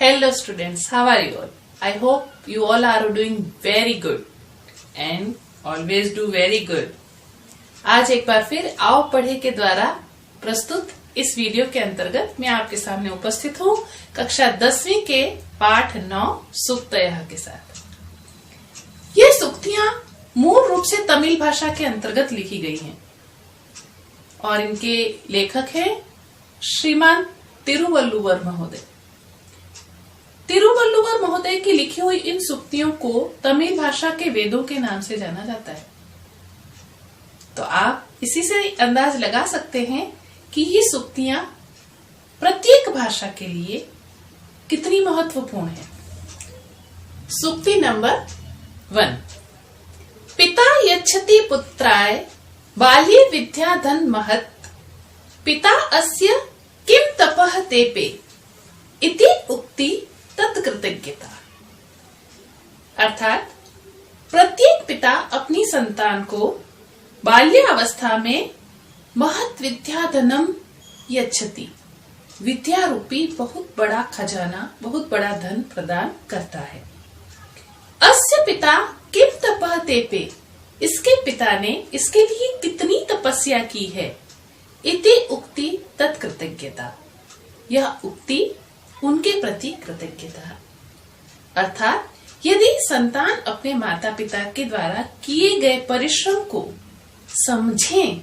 Hello students, how are you all? I hope you all are doing very good and always do very good. आज एक बार फिर आओ पढ़े के द्वारा प्रस्तुत इस वीडियो के अंतर्गत मैं आपके सामने उपस्थित हूँ कक्षा 10वीं के पाठ 9 सूक्तयः के साथ। ये सूक्तियां मूल रूप से तमिल भाषा के अंतर्गत लिखी गई हैं और इनके लेखक हैं श्रीमान तिरुवल्लुवर महोदय। तिरुवल्लुवर महोदय की लिखी हुई इन सूक्तियों को तमिल भाषा के वेदों के नाम से जाना जाता है। तो आप इसी से अंदाज लगा सकते हैं कि ये सूक्तियां प्रत्येक भाषा के लिए कितनी महत्वपूर्ण है। सूक्ति नंबर 1। पिता यच्छति पुत्राय बाल्ये विद्या धन महत् पिता अस्य किम तपः तेपे इति उक्ति तत्कृतज्ञता। अर्थात प्रत्येक पिता अपनी संतान को बाल्यावस्था में महत् विद्या धनम यच्छति, विद्या रूपी बहुत बड़ा खजाना, बहुत बड़ा धन प्रदान करता है। अस्य पिता किम तपः तेपे, इसके पिता ने इसके लिए कितनी तपस्या की है। इति उक्ति तत्कृतज्ञता, यह उक्ति उनके प्रति कृतज्ञता। अर्थात यदि संतान अपने माता पिता के द्वारा किए गए परिश्रम को समझें,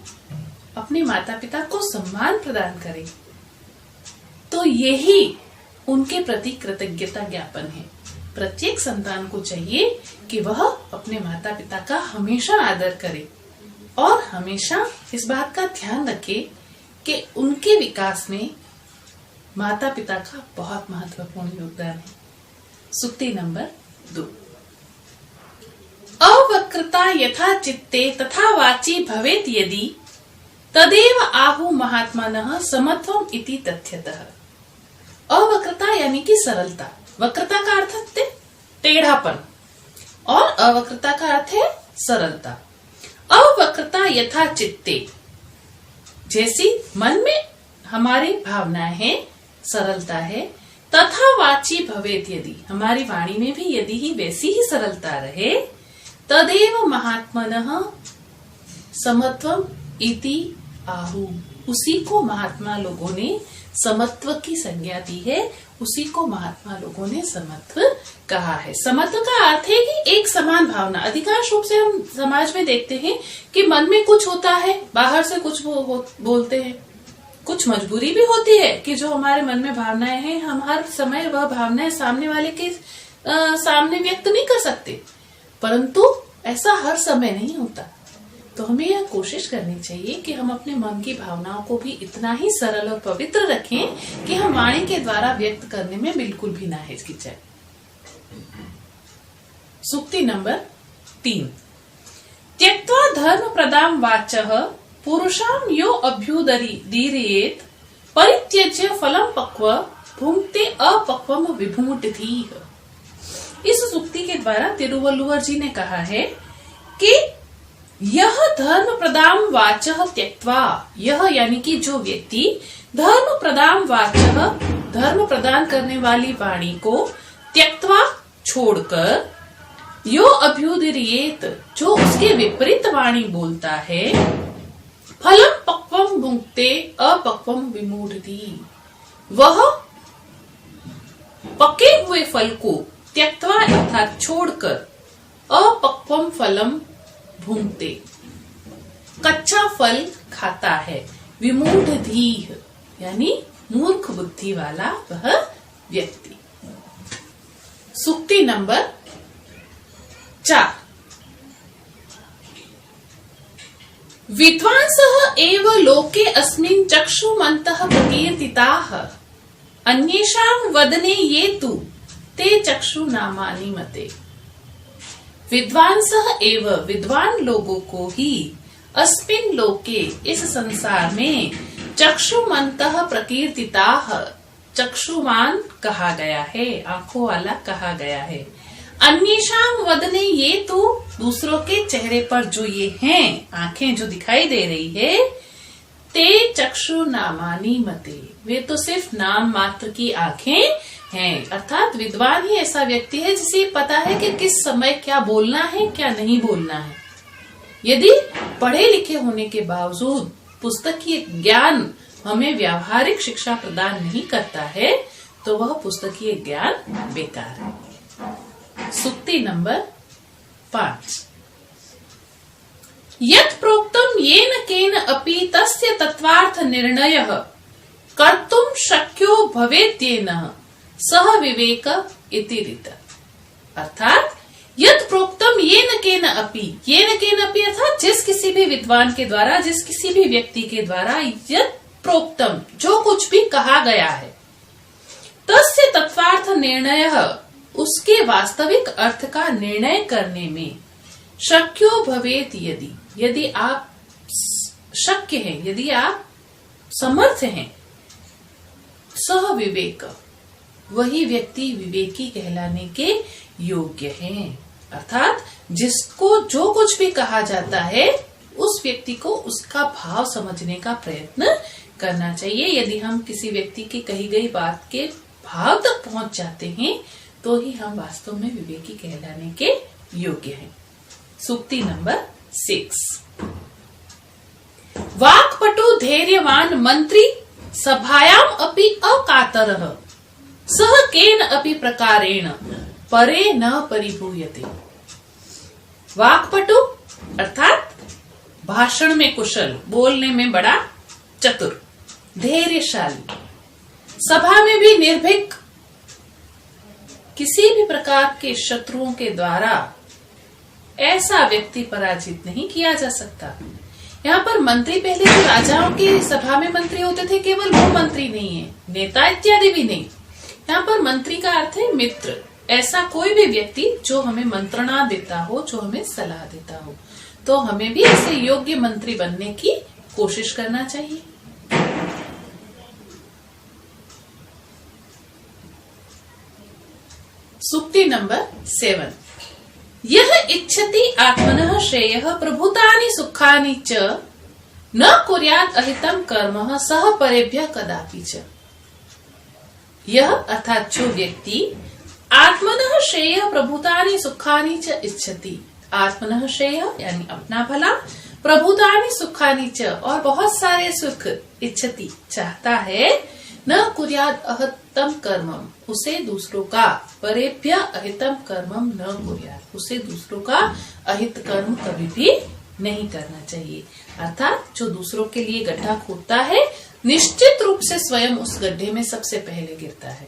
अपने माता पिता को सम्मान प्रदान करें, तो यही उनके प्रति कृतज्ञता ज्ञापन है। प्रत्येक संतान को चाहिए कि वह अपने माता पिता का हमेशा आदर करे और हमेशा इस बात का ध्यान रखे कि उनके विकास में माता पिता का बहुत महत्वपूर्ण योगदान है। सूक्ति नंबर 2। अवक्रता यथा चित्ते तथा वाची भवेत् यदि तदेव आहु महात्मानः समत्वम इति तथ्यतः। अवक्रता यानी कि सरलता, वक्रता का अर्थ है टेढ़ापन और अवक्रता का अर्थ है सरलता। अवक्रता यथा चित्ते, जैसी मन में हमारी भावनाएं हैं, सरलता है, तथा वाची भवेत् यदि, हमारी वाणी में भी यदि ही वैसी ही सरलता रहे, तदेव महात्मनः समत्वम इति आहु, उसी को महात्मा लोगों ने समत्व की संज्ञा दी है, उसी को महात्मा लोगों ने समत्व कहा है। समत्व का अर्थ है कि एक समान भावना। अधिकांश रूप से हम समाज में देखते हैं कि मन में कुछ होता है, बाहर से कुछ बोलते हैं। कुछ मजबूरी भी होती है कि जो हमारे मन में भावनाएं हैं, हम हर समय वह भावनाएं सामने वाले के सामने व्यक्त नहीं कर सकते, परंतु ऐसा हर समय नहीं होता। तो हमें यह कोशिश करनी चाहिए कि हम अपने मन की भावनाओं को भी इतना ही सरल और पवित्र रखें कि हम वाणी के द्वारा व्यक्त करने में बिल्कुल भी ना हिचकिचाएं। सूक्ति नंबर 3। त्यक्त्वा धर्म प्रदाम वाचः पुरुषां यो अभ्युदीरयेत् परित्यज्य फलं पक्व भुंक्ते अपक्वम विभूतिः। इस सूक्ति के द्वारा तिरुवल्लुवर जी ने कहा है कि यह धर्म प्रदाम वाचः त्यक्त्वा, यह यानी कि जो व्यक्ति धर्म प्रदाम वाचः, धर्म प्रदान करने वाली वाणी को त्यक्त्वा छोड़कर, यो अभ्युदीरयेत्, जो उसके विपरीत वाणी बोलता है, फलम पक्वम भुंक्ते अपक्वम विमूढ़ति, वह पके हुए फल को त्यक्त्वा अर्थात छोड़कर अपक्वम फलम भुंक्ते, कच्चा फल खाता है, विमूढ़धीः यानी मूर्ख बुद्धि वाला वह व्यक्ति। सूक्ति नंबर 4। विद्वांसः एव लोके अस्मिन् चक्षुमन्तः प्रकीर्तिताः अन्येषां वदने ये तु ते चक्षुनामानि मते। विद्वांसः एव, विद्वान लोगों को ही, अस्मिन् लोके, इस संसार में, चक्षुमन्तः प्रकीर्तिताः, चक्षुमान कहा गया है, आंखों वाला कहा गया है। अन्येषां वदने ये तो, दूसरों के चेहरे पर जो ये हैं, आंखें जो दिखाई दे रही है, ते चक्षु नामानी मते, वे तो सिर्फ नाम मात्र की आंखें हैं। अर्थात विद्वान ही ऐसा व्यक्ति है जिसे पता है कि किस समय क्या बोलना है, क्या नहीं बोलना है। यदि पढ़े लिखे होने के बावजूद पुस्तकीय ज्ञान हमें व्यावहारिक शिक्षा प्रदान नहीं करता है तो वह पुस्तकीय ज्ञान बेकार है। सूक्ति नंबर 5। यत् प्रोक्तम येन केन अपि तस्य तत्वार्थ निर्णयः कर्तुम शक्यो भवेत्येन सह विवेक इति रीत। अर्थात यत् प्रोक्तम येन केन अपि अर्थात जिस किसी भी विद्वान के द्वारा, जिस किसी भी व्यक्ति के द्वारा यत् प्रोक्तम जो कुछ भी कहा गया है, तस्य तत्वार्थ निर्णयः उसके वास्तविक अर्थ का निर्णय करने में शक्यो भवेत यदि आप शक्य हैं, यदि आप समर्थ हैं, सह विवेक वही व्यक्ति विवेकी कहलाने के योग्य है। अर्थात जिसको जो कुछ भी कहा जाता है उस व्यक्ति को उसका भाव समझने का प्रयत्न करना चाहिए। यदि हम किसी व्यक्ति की कही गई बात के भाव तक पहुंच जाते हैं तो ही हम वास्तव में विवेकी कहलाने के योग्य हैं। सूक्ति नंबर 6। वाक्पटु धैर्यवान मंत्री सभायाम अपि अकातरः सह केन अपि प्रकारेण परे न परिभूयते। वाक्पटु अर्थात भाषण में कुशल, बोलने में बड़ा चतुर, धैर्यशाली, सभा में भी निर्भीक, किसी भी प्रकार के शत्रुओं के द्वारा ऐसा व्यक्ति पराजित नहीं किया जा सकता। यहाँ पर मंत्री पहले जो राजाओं की सभा में मंत्री होते थे, केवल वो मंत्री नहीं है, नेता इत्यादि भी नहीं। यहाँ पर मंत्री का अर्थ है मित्र, ऐसा कोई भी व्यक्ति जो हमें मंत्रणा देता हो, जो हमें सलाह देता हो। तो हमें भी ऐसे योग्य मंत्री बनने की कोशिश करना चाहिए। सूक्ति नंबर 7। यह इच्छति आत्मनः श्रेयः प्रभुतानि सुखानि च न कुर्यात् अहितं कर्म सह परेभ्यः कदापि च। यह अर्थात जो व्यक्ति आत्मनः श्रेयः प्रभुतानि सुखानि च इच्छति, आत्मनः श्रेयः यानी अपना भला, प्रभुतानि सुखानि च और बहुत सारे सुख, इच्छति चाहता है, न कुर्यात् अहितं कर्मम उसे दूसरों का, परेभ्य अहितम कर्मम न कुर्यात् उसे दूसरों का अहित कर्म कभी भी नहीं करना चाहिए। अर्थात जो दूसरों के लिए गड्ढा खोदता है निश्चित रूप से स्वयं उस गड्ढे में सबसे पहले गिरता है।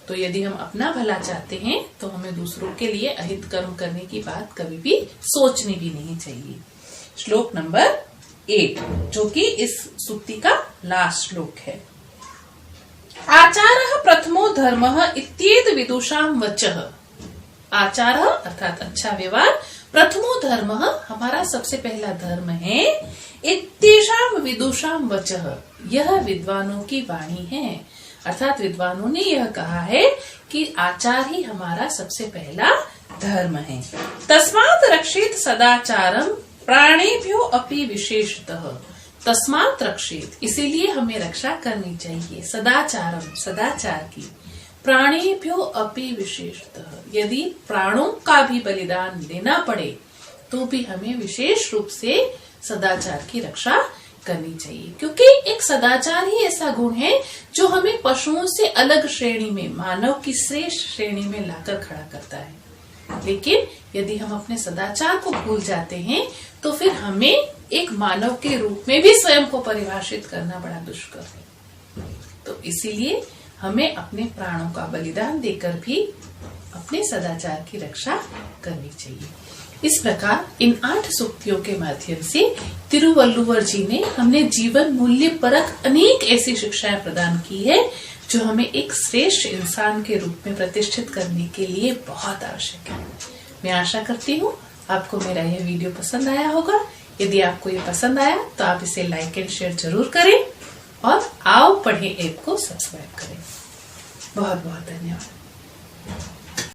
तो यदि हम अपना भला चाहते हैं तो हमें दूसरों के लिए अहित कर्म करने की बात कभी भी सोचनी भी नहीं चाहिए। श्लोक नंबर 8 जो कि इस सूक्ति का लास्ट श्लोक है। आचारः प्रथमो धर्मः इत्येत विदुषां वचः। आचारः अर्थात अच्छा व्यवहार, प्रथमो धर्मः हमारा सबसे पहला धर्म है, इत्येषां विदुषां वचः यह विद्वानों की वाणी है। अर्थात विद्वानों ने यह कहा है कि आचार ही हमारा सबसे पहला धर्म है। तस्मात् रक्षेत सदाचारम प्राणेभ्यो अपि विशेषतः। तस्मात् रक्षेत इसीलिए हमें रक्षा करनी चाहिए, सदाचारम सदाचार की, प्राणेभ्यो अपि विशेषतः यदि प्राणों का भी बलिदान देना पड़े तो भी हमें विशेष रूप से सदाचार की रक्षा करनी चाहिए। क्योंकि एक सदाचार ही ऐसा गुण है जो हमें पशुओं से अलग श्रेणी में, मानव की श्रेष्ठ श्रेणी में लाकर खड़ा करता है। लेकिन यदि हम अपने सदाचार को भूल जाते हैं तो फिर हमें एक मानव के रूप में भी स्वयं को परिभाषित करना बड़ा दुष्कर है। तो इसीलिए हमें अपने प्राणों का बलिदान देकर भी अपने सदाचार की रक्षा करनी चाहिए। इस प्रकार इन 8 सूक्तियों के माध्यम से तिरुवल्लुवर जी ने हमने जीवन मूल्य परक अनेक ऐसी शिक्षाएं प्रदान की है जो हमें एक श्रेष्ठ इंसान के रूप में प्रतिष्ठित करने के लिए बहुत आवश्यक है। मैं आशा करती हूँ आपको मेरा यह वीडियो पसंद आया होगा। यदि आपको ये पसंद आया तो आप इसे लाइक एंड शेयर जरूर करें और आओ पढ़े ऐप को सब्सक्राइब करें। बहुत बहुत धन्यवाद।